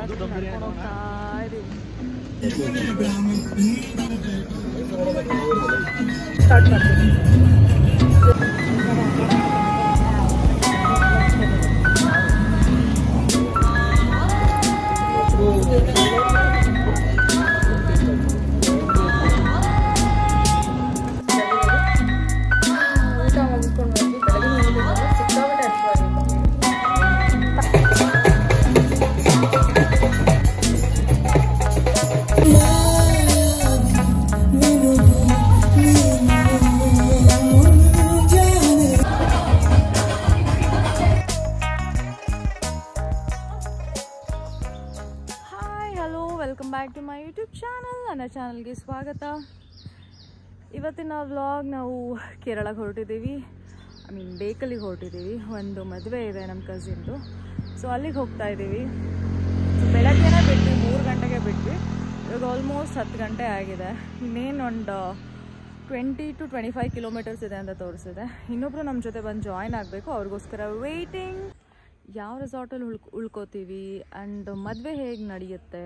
ನಡ್ಕೊಂಡು ಹೋಗ್ತಾ ಇದೀವಿ. ಸ್ಟಾರ್ಟ್ ಮಾಡ್ತೀವಿ. Welcome back to my YouTube channel. ನನ್ನ ಚಾನಲ್ಗೆ ಸ್ವಾಗತ. ಇವತ್ತಿನ ವ್ಲಾಗ್ ನಾವು ಕೇರಳಕ್ಕೆ ಹೊರಟಿದ್ದೀವಿ. ಬೇಕಲ್ಲಿಗೆ ಹೊರಟಿದ್ದೀವಿ. ಒಂದು ಮದುವೆ ಇದೆ ನಮ್ಮ ಕಸಿನ್ದು. ಸೊ ಅಲ್ಲಿಗೆ ಹೋಗ್ತಾ ಇದ್ದೀವಿ. ಬೆಳಗ್ಗೆನೇ ಬಿಟ್ವಿ, 3 ಗಂಟೆಗೆ ಬಿಟ್ವಿ. ಇವಾಗ ಆಲ್ಮೋಸ್ಟ್ 10 ಗಂಟೆ ಆಗಿದೆ. ಇನ್ನೇನು ಒಂದು 20 to 25 ಕಿಲೋಮೀಟರ್ಸ್ ಇದೆ ಅಂತ ತೋರಿಸಿದೆ. ಇನ್ನೊಬ್ಬರು ನಮ್ಮ ಜೊತೆ ಬಂದು ಜಾಯ್ನ್ ಆಗಬೇಕು. ಅವ್ರಿಗೋಸ್ಕರ ವೇಟಿಂಗ್. ಯಾವ ರೆಸಾರ್ಟಲ್ಲಿ ಉಳ್ಕೋತೀವಿ ಆ್ಯಂಡ್ ಮದುವೆ ಹೇಗೆ ನಡೆಯುತ್ತೆ.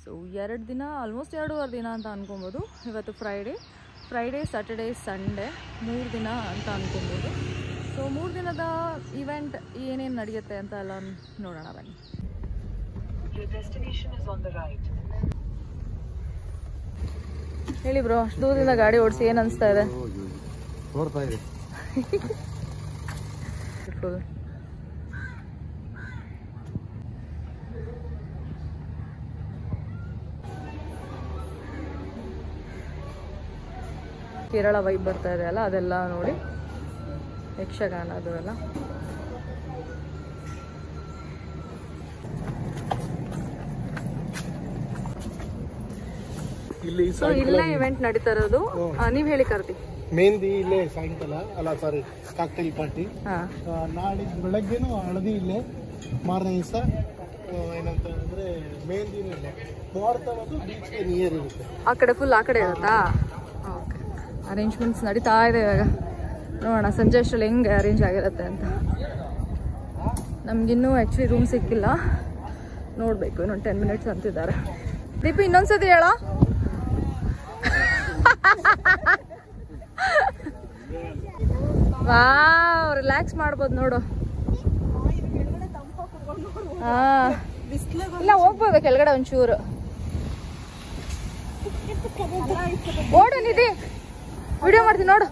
ಸೊ 2 ದಿನ, ಆಲ್ಮೋಸ್ಟ್ 2.5 ದಿನ ಅಂತ ಅನ್ಕೊಬೋದು. ಇವತ್ತು ಫ್ರೈಡೇ ಸ್ಯಾಟರ್ಡೇ ಸಂಡೇ 3 ದಿನ ಅಂತ ಅನ್ಕೊಬೋದು. ಸೊ 3 ದಿನದ ಇವೆಂಟ್ ಏನೇನು ನಡೆಯುತ್ತೆ ಅಂತ ಎಲ್ಲ ನೋಡೋಣ ಬನ್ನಿ. ಹೇಳಿ ಬ್ರೋ, ಅಷ್ಟು ದೂರದಿಂದ ಗಾಡಿ ಓಡಿಸಿ ಏನು ಅನಿಸ್ತಾ ಇದೆ? ಫುಲ್ ಕೇರಳ ವೈಬ್ ಬರ್ತಾ ಇದೆ ಅಲ್ಲ, ಅದೆಲ್ಲ ನೋಡಿ. ಯಕ್ಷಗಾನ ಅದು ಎಲ್ಲ. ಇಲ್ಲೇ ಇವೆಂಟ್ ನಡೀತಾ ಇರೋದು. ನೀವ್ ಹೇಳಿ ಕರ್ತಿ. ಮೆಹಂದಿ ಇಲ್ಲೇ ಸಾಯಂಕಾಲ ಅಲ್ಲ, ಸಾರಿ, ಕಾಕ್ಟೈಲ್ ಪಾರ್ಟಿ. ನಾಳಿದ್ದು ಬೆಳಗ್ಗೆನೂ ಹಳದಿ ಇಲ್ಲೇ, ಮಾರನೇ ದಿವಸ ಏನಂತ ಅಂದ್ರೆ ಮೆಹಂದಿನೂ ಇಲ್ಲೇ. ಮುಹೂರ್ತ ಒಂದು ಬೀಚ್ಗೆ ನಿಯರ್ ಇರುತ್ತೆ. ಆ ಕಡೆ ಫುಲ್ ಆ ಕಡೆ ಇರುತ್ತಾ? ಓಕೆ. ಅರೇಂಜ್ಮೆಂಟ್ಸ್ ನಡೀತಾ ಇದೆ ಇವಾಗ. ನೋಡೋಣ ಸಂಜೆ ಅಷ್ಟರಲ್ಲಿ ಹೆಂಗೆ ಅರೇಂಜ್ ಆಗಿರುತ್ತೆ ಅಂತ. ನಮಗಿನ್ನೂ ಆ್ಯಕ್ಚುಲಿ ರೂಮ್ ಸಿಕ್ಕಿಲ್ಲ, ನೋಡಬೇಕು. ಇನ್ನೊಂದು 10 ಮಿನಿಟ್ಸ್ ಅಂತಿದ್ದಾರೆ. ದೀಪಿ ಇನ್ನೊಂದ್ಸತಿ ಹೇಳ. ವಾವ್, ರಿಲ್ಯಾಕ್ಸ್ ಮಾಡ್ಬೋದು ನೋಡು. ಇಲ್ಲ ಹೋಗ್ಬೋದು ಕೆಳಗಡೆ ಒಂಚೂರು. ಓಡು ನಿಧಿ, ವಿಡಿಯೋ ಮಾಡ್ತೀನಿ ನೋಡು.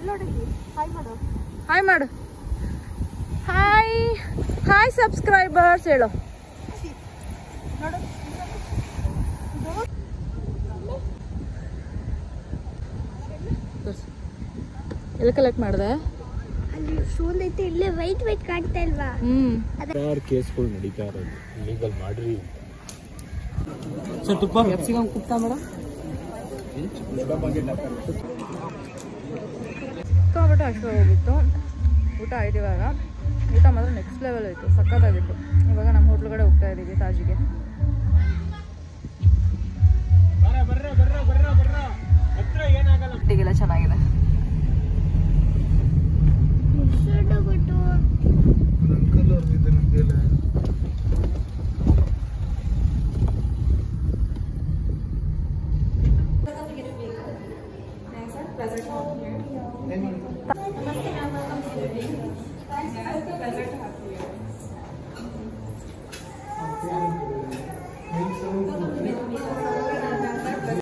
ಹಾಯ್ ಮಾಡು. ಹಾಯ್ ಸಬ್ಸ್ಕ್ರೈಬರ್ಸ್ ಹೇಳು. ಎಲ್ಲ ಕಲೆಕ್ಟ್ ಮಾಡಿದೆ. ಇಲ್ಲೇ ವೈಟ್ ಕಾಣ್ತಾ ಇಲ್ವಾ? ಕೇಸ್ಗಳು ನಡೀತಾ ಇರೋದು ಲೀಗಲ್ ಮಾಡ್ರಿ. Capsicum ಕುಪ್ತಾ madam. ಸಿಕ್ಕಾಬಿಟ್ಟು ಅಷ್ಟು ಹೋಗಿತ್ತು. ಊಟ ಆಯ್ತು ಇವಾಗ. ಊಟ ಮಾತ್ರ ನೆಕ್ಸ್ಟ್ ಲೆವೆಲ್ ಆಯಿತು, ಸಕ್ಕತ್ತಾಗಿತ್ತು. ಇವಾಗ ನಮ್ಮ ಹೋಟ್ಲ್ ಕಡೆ ಹೋಗ್ತಾ ಇದ್ದೀವಿ, ತಾಜಿಗೆ. ಟಿಗೆಲ್ಲ ಚೆನ್ನಾಗಿದೆ.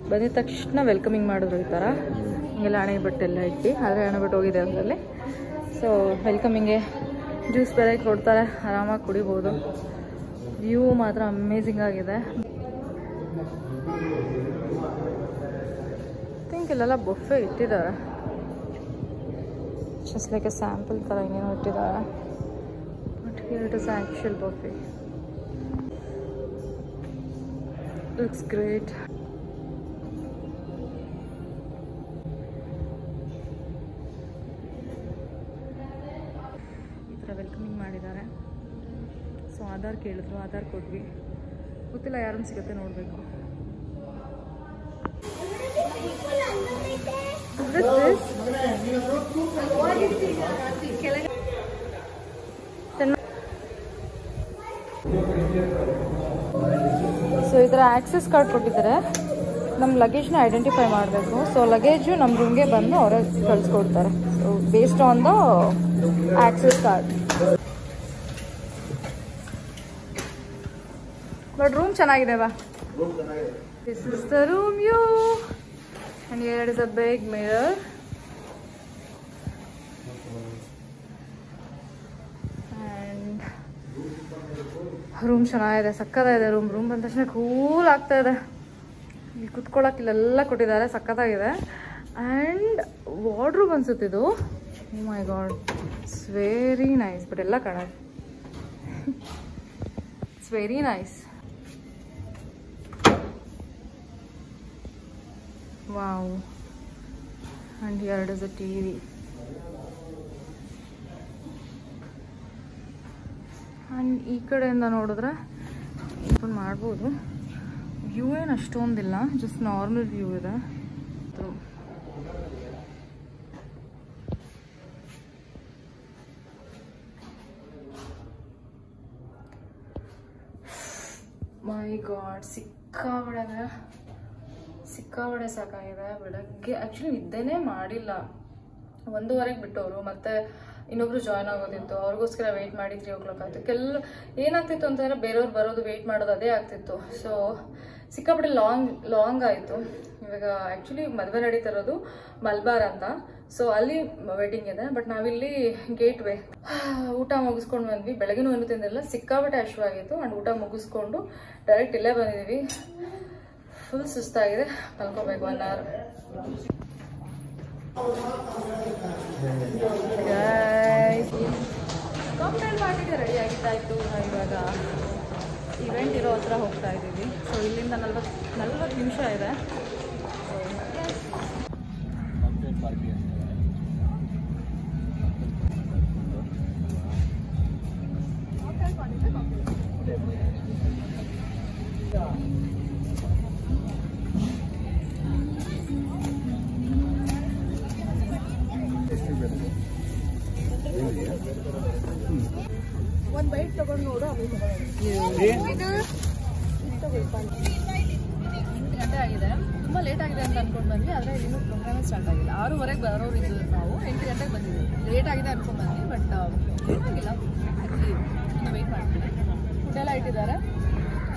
ಬಂದಿದ ತಕ್ಷಣ ವೆಲ್ಕಮಿಂಗ್ ಮಾಡಿದ್ರು ಈ ಥರ. ಹಿಂಗೆಲ್ಲ ಹಣೆ ಬಟ್ಟೆಲ್ಲ ಇಟ್ಟು, ಆದರೆ ಹಣೆ ಬಟ್ಟೆ ಹೋಗಿದೆ ಅದರಲ್ಲಿ. ಸೊ ವೆಲ್ಕಮಿಂಗ್ಗೆ ಜ್ಯೂಸ್ ಬೇರೆ ಕೊಡ್ತಾರೆ, ಆರಾಮಾಗಿ ಕುಡಿಬೋದು. ವ್ಯೂ ಮಾತ್ರ ಅಮೇಝಿಂಗ್ ಆಗಿದೆ. ಥಿಂಕ್ ಇಲ್ಲೆಲ್ಲ ಬೊಫೆ ಇಟ್ಟಿದ್ದಾರೆ, ಜಸ್ಟ್ ಲೈಕ್ ಎ ಸ್ಯಾಂಪಲ್ ಥರ ಏನೇನೋ ಇಟ್ಟಿದ್ದಾರೆ. But here it is actual buffet. Looks great. ಈ ಥರ ವೆಲ್ಕಮಿಂಗ್ ಮಾಡಿದ್ದಾರೆ. ಸೊ ಆಧಾರ್ ಕೇಳಿದ್ರು, ಆಧಾರ್ ಕೊಟ್ವಿ. ಗೊತ್ತಿಲ್ಲ ಯಾರನ್ನು ಸಿಗುತ್ತೆ, ನೋಡಬೇಕು. ಸೊ ಈ ಥರ ಆಕ್ಸೆಸ್ ಕಾರ್ಡ್ ಕೊಟ್ಟಿದ್ದಾರೆ. ನಮ್ಮ ಲಗೇಜ್ನ ಐಡೆಂಟಿಫೈ ಮಾಡಬೇಕು. ಸೊ ಲಗೇಜು ನಮ್ಮ ರೂಮ್ಗೆ ಬಂದು ಅವರೇ ಕಳಿಸ್ಕೊಡ್ತಾರೆ. So based on the access card. But room ಚೆನ್ನಾಗಿದೆ ಬಾ. This is the room view and here is a big mirror. And room ಚೆನ್ನಾಗಿದೆ, ಸಕ್ಕತ್ತಾಗಿದೆ. ರೂಮ್ ಬಂದ ತಕ್ಷಣ ಕೂಲ್ ಆಗ್ತಾ ಇದೆ. ಇಲ್ಲಿ ಕುತ್ಕೊಳ್ಳೋಕೆ ಇಲ್ಲೆಲ್ಲ ಕೊಟ್ಟಿದ್ದಾರೆ, ಸಕ್ಕತ್ತಾಗಿದೆ. ಆ್ಯಂಡ್ ವಾರ್ಡ್ರೂಮ್ ಅನ್ಸುತ್ತಿದ್ದು. Oh my god, it's very nice. But ಎಲ್ಲ ಕಣ it's very nice. Wow. And here is a TV. And ಈ ಕಡೆಯಿಂದ ನೋಡಿದ್ರೆ ಓಪನ್ ಮಾಡ್ಬೋದು. ವ್ಯೂ ಏನು ಅಷ್ಟೊಂದಿಲ್ಲ, ಜಸ್ಟ್ ನಾರ್ಮಲ್ ವ್ಯೂ ಇದೆ. ಮೈ ಗಾಡ್, ಸಿಕ್ಕಾಬಡೆ ಸಾಕಾಗಿದೆ. ಬೆಳಗ್ಗೆ ಆ್ಯಕ್ಚುಲಿ ನಿದ್ದೆನೇ ಮಾಡಿಲ್ಲ. 1:15ಗೆ ಬಿಟ್ಟವರು, ಮತ್ತೆ ಇನ್ನೊಬ್ರು ಜಾಯ್ನ್ ಆಗೋದಿತ್ತು. ಅವ್ರಿಗೋಸ್ಕರ ವೆಯ್ಟ್ ಮಾಡಿ 3 o'clock ಆಯ್ತು. ಏನಾಗ್ತಿತ್ತು ಅಂತಂದರೆ ಬೇರೆಯವ್ರು ಬರೋದು ವೆಯ್ಟ್ ಮಾಡೋದು ಅದೇ ಆಗ್ತಿತ್ತು. ಸೊ ಸಿಕ್ಕಾಪಟ್ಟೆ ಲಾಂಗ್ ಆಯಿತು. ಇವಾಗ ಆ್ಯಕ್ಚುಲಿ ಮದುವೆ ನಡೀತಿರೋದು ಮಲ್ಬಾರ್ ಅಂತ. ಸೊ ಅಲ್ಲಿ ವೆಡ್ಡಿಂಗ್ ಇದೆ. ಬಟ್ ನಾವಿಲ್ಲಿ ಗೇಟ್ವೇ ಊಟ ಮುಗಿಸ್ಕೊಂಡು ಬಂದ್ವಿ. ಬೆಳಗ್ಗೆನೂ ಏನು ತಿಂದಿಲ್ಲ, ಸಿಕ್ಕಾಪಟ್ಟೆ ಹಶ್ವಾಗಿತ್ತು. ಆ್ಯಂಡ್ ಊಟ ಮುಗಿಸ್ಕೊಂಡು ಡೈರೆಕ್ಟ್ ಇಲ್ಲೇ ಬಂದಿದ್ದೀವಿ. ಫುಲ್ ಸುಸ್ತಾಗಿದೆ, ಮಲ್ಕೋಬೇಕು 1 hour. ಕಾಕ್ಟೈಲ್ ಪಾರ್ಟಿಗೆ ರೆಡಿ ಆಗಿದ್ದಾಯಿತು. ಇವಾಗ ಇವೆಂಟ್ ಇರೋ ಹತ್ರ ಹೋಗ್ತಾ ಇದ್ದೀವಿ. ಸೊ ಇಲ್ಲಿಂದ 40 ನಿಮಿಷ ಇದೆ. ಒಂದು ಬೈಟ್ ತಗೊಂಡು ನೋಡು. 8 ಗಂಟೆ ಆಗಿದೆ. ತುಂಬ ಲೇಟ್ ಆಗಿದೆ ಅಂತ ಅನ್ಕೊಂಡು ಬಂದ್ವಿ. ಆದರೆ ಇನ್ನೂ ಪ್ರೋಗ್ರಾಮೇ ಸ್ಟಾರ್ಟ್ ಆಗಿಲ್ಲ. 6:15ಗೆ ಬರೋರು ಇದ್ದು ನಾವು 8 ಗಂಟೆಗೆ ಬಂದಿದ್ವಿ. ಲೇಟ್ ಆಗಿದೆ ಅನ್ಕೊಂಡು ಬಂದ್ವಿ. ಬಟ್ ಆಗಿಲ್ಲ, ಆ್ಯಕ್ಚುಲಿ ಇನ್ನು ವೆಯ್ಟ್ ಮಾಡ್ತೀವಿ. ಫುಡ್ಡೆಲ್ಲ ಇಟ್ಟಿದ್ದಾರೆ,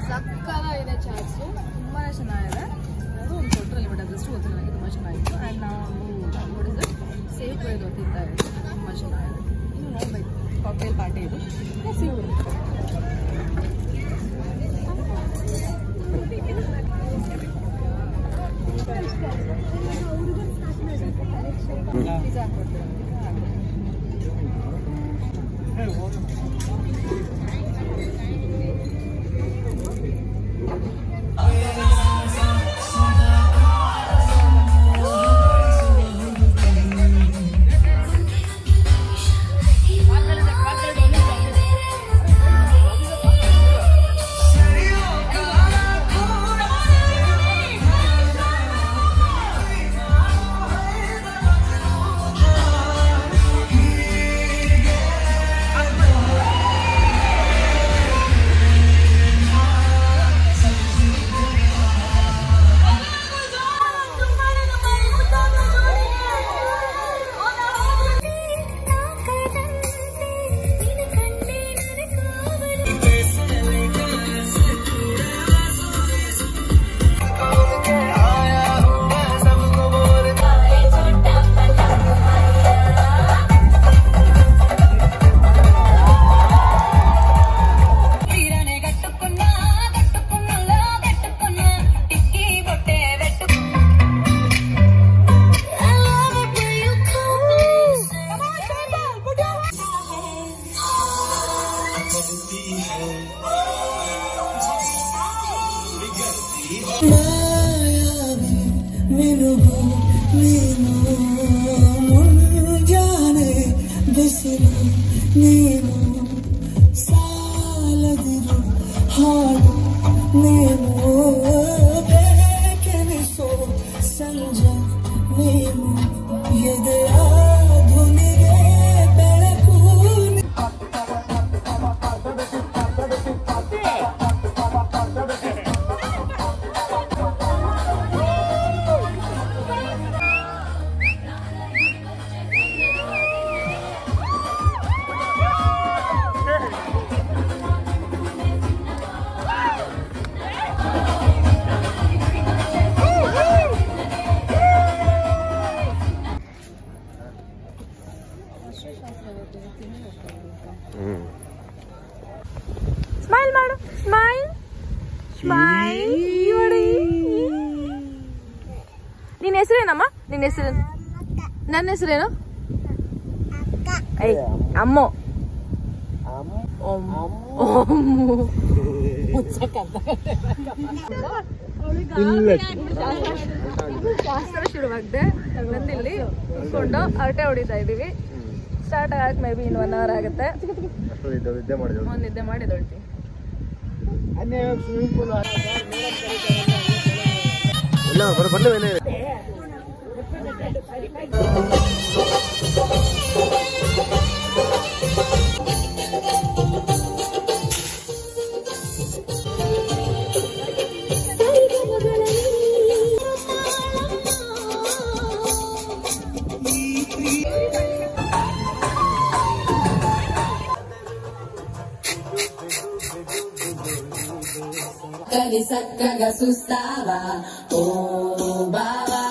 ಸಕ್ಕತ್ತಾಗಿದೆ. ಚಾಟ್ಸು ತುಂಬಾ ಚೆನ್ನಾಗಿದೆ. ಅದು ಒಂದು ಕೊಟ್ಟರಲ್ಲಿ, ಬಟ್ ಅದಷ್ಟು ಗೊತ್ತಿಲ್ಲ ನನಗೆ. ತುಂಬ ಚೆನ್ನಾಗಿತ್ತು. ಆ್ಯಂಡ್ ನಾವು ನೋಡಿದ್ರೆ ಸೇವ್ ಕೊಯ್ದು ತಿಂತಾ ಇದ್ದೀವಿ. ತುಂಬ ಚೆನ್ನಾಗಿದೆ. ಇನ್ನು ನೋಡ್ಬೇಕು. ಕಾಕ್ಟೈಲ್ ಪಾರ್ಟಿ ಇದು. ಪಿಜ್ಜಾ ಕೊಡ್ತೀರಾ? ಸ್ಮೈಲ್. ನಿನ್ನ ಹೆಸರೇನಮ್ಮ? ನಿನ್ನ ಹೆಸರೇನು? ನನ್ನ ಹೆಸರೇನು? ಅಮ್ಮೋ. ಶಾಸ್ತ್ರ ಶುರುವಾಗಿದೆ. ಬಂದಿಲ್ಲಿ ಕೂತ್ಕೊಂಡು ಹರಟೆ ಹೊಡಿತಾ ಇದೀವಿ. ಸ್ಟಾರ್ಟ್ ಆಗಕ್ಕೆ ಮೇ ಬಿ ಇನ್ನು 1 hour ಆಗುತ್ತೆ. ಒಂದು ನಿದ್ದೆ ಮಾಡಿ ಎದ್ದೇಳ್ತೀವಿ. చక్కగా చూస్తావా ఓ బావా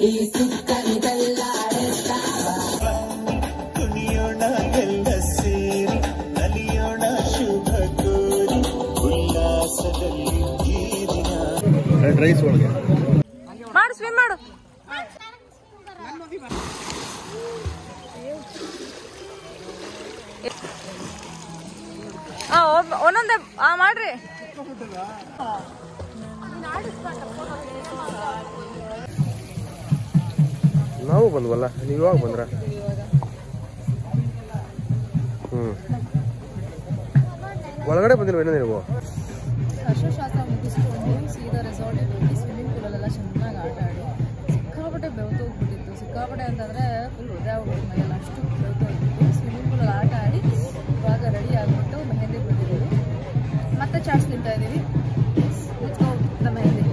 ఈ సుక్కని తెల్లాడేస్తావా ಕುಣಿಯೋಣ ಎಲ್ಲ ಸೇರಿ ನಲಿಯೋಣ ಶುಭ ಕೋರಿ ಉಲ್ಲಾಸದಲ್ಲಿ ಈ ದಿನ. ರೈಸ್ ಒಳಗೆ ಮಾಡು, ಸ್ವಿಮ್ ಮಾಡು. ಒಂದೊಂದೇ ಮಾಡ್ರಿ. ನಾವು ಬಂದ್ವಲ್ಲ, ನೀವು ಇವಾಗ ಬಂದ್ರ? ಒಳಗಡೆ ಬಂದಿಲ್ವೇನೋ ನೀವು? ಅಶ್ವಶಾಸ್ತ್ರ ಮುಗಿಸ್ಕೊಂಡು ಸೀದಾ ರೆಸಾರ್ಟಿಗೆ ಹೋಗಿ ಸ್ವಿಮ್ಮಿಂಗ್ ಪೂಲಲ್ಲೆಲ್ಲ ಚೆನ್ನಾಗಿ ಆಟ ಆಡಿ ಸಿಕ್ಕಾಪಟ್ಟೆ ಬೆವತು ಹೋಗ್ಬಿಟ್ಟಿತ್ತು. ಸಿಕ್ಕಾಪಟ್ಟೆ ಅಂತಂದರೆ ಫುಲ್ ಹೃದಯ ಹೋಗ್ಬಿಟ್ಟು ಮೈಯಲ್ಲಿ ಅಷ್ಟು ಬೆವತು ಹೋಗ್ಬಿಟ್ಟು ಸ್ವಿಮ್ಮಿಂಗ್ ಪೂಲಲ್ಲಿ ಆಟ ಆಡಿ ಇವಾಗ ರೆಡಿ ಆಗಿಬಿಟ್ಟು ಮೆಹಂದಿ ಬಂದಿದ್ದೀವಿ. ಮತ್ತೆ ಚಾಟ್ಸ್ ತಿಂತಾ ಇದ್ದೀವಿ. ದ ಮೆಹಂದಿ.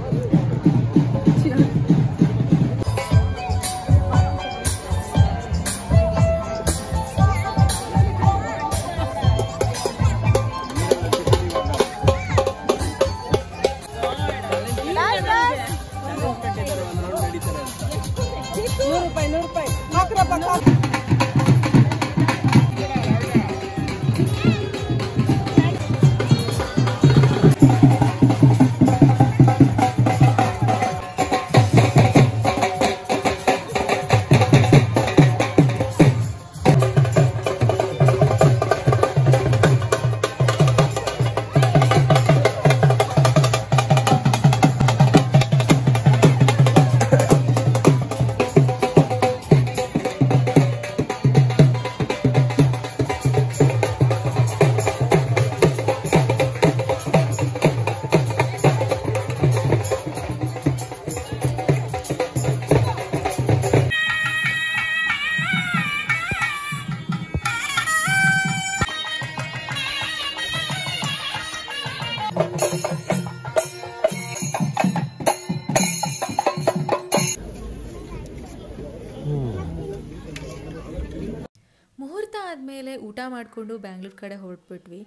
ಮುಹೂರ್ತ ಆದಮೇಲೆ ಊಟ ಮಾಡಿಕೊಂಡು ಬ್ಯಾಂಗ್ಳೂರ್ ಕಡೆ ಹೊರಟ್ಬಿಟ್ವಿ.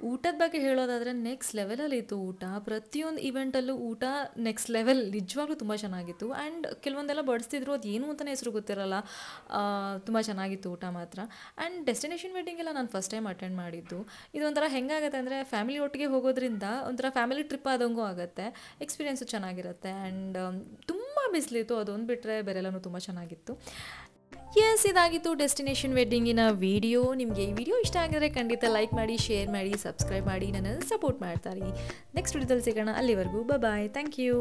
ಊಟದ ಬಗ್ಗೆ ಹೇಳೋದಾದರೆ ನೆಕ್ಸ್ಟ್ ಲೆವೆಲಲ್ಲಿ ಇತ್ತು ಊಟ. ಪ್ರತಿಯೊಂದು ಇವೆಂಟಲ್ಲೂ ಊಟ ನೆಕ್ಸ್ಟ್ ಲೆವೆಲ್, ನಿಜವಾಗ್ಲೂ ತುಂಬ ಚೆನ್ನಾಗಿತ್ತು. ಆ್ಯಂಡ್ ಕೆಲವೊಂದೆಲ್ಲ ಬಡಿಸ್ತಿದ್ರು, ಅದು ಏನು ಅಂತಲೇ ಹೆಸರು ಗೊತ್ತಿರಲ್ಲ. ತುಂಬ ಚೆನ್ನಾಗಿತ್ತು ಊಟ ಮಾತ್ರ. ಆ್ಯಂಡ್ ಡೆಸ್ಟಿನೇಷನ್ ವೆಡ್ಡಿಂಗ್ ಎಲ್ಲ ನಾನು ಫಸ್ಟ್ ಟೈಮ್ ಅಟೆಂಡ್ ಮಾಡಿದ್ದು. ಇದೊಂಥರ ಹೆಂಗಾಗುತ್ತೆ ಅಂದರೆ ಫ್ಯಾಮಿಲಿ ಒಟ್ಟಿಗೆ ಹೋಗೋದ್ರಿಂದ ಒಂಥರ ಫ್ಯಾಮಿಲಿ ಟ್ರಿಪ್ ಆದಂಗೂ ಆಗುತ್ತೆ, ಎಕ್ಸ್ಪೀರಿಯೆನ್ಸು ಚೆನ್ನಾಗಿರುತ್ತೆ. ಆ್ಯಂಡ್ ತುಂಬ ಬಿಸಿಲಿತ್ತು, ಅದೊಂದು ಬಿಟ್ಟರೆ ಬೇರೆಲ್ಲನೂ ತುಂಬ ಚೆನ್ನಾಗಿತ್ತು. ಎಸ್, ಇದಾಗಿತ್ತು ಡೆಸ್ಟಿನೇಷನ್ ವೆಡ್ಡಿಂಗಿನ ವಿಡಿಯೋ. ನಿಮಗೆ ಈ ವಿಡಿಯೋ ಇಷ್ಟ ಆಗಿದ್ರೆ ಖಂಡಿತ ಲೈಕ್ ಮಾಡಿ, ಶೇರ್ ಮಾಡಿ, ಸಬ್ಸ್ಕ್ರೈಬ್ ಮಾಡಿ, ನನ್ನನ್ನು ಸಪೋರ್ಟ್ ಮಾಡ್ತಾರೆ. ನೆಕ್ಸ್ಟ್ ವಿಡಿಯೋದಲ್ಲಿ ಸಿಗೋಣ. ಅಲ್ಲಿವರೆಗೂ ಬಾಯ್. Thank you.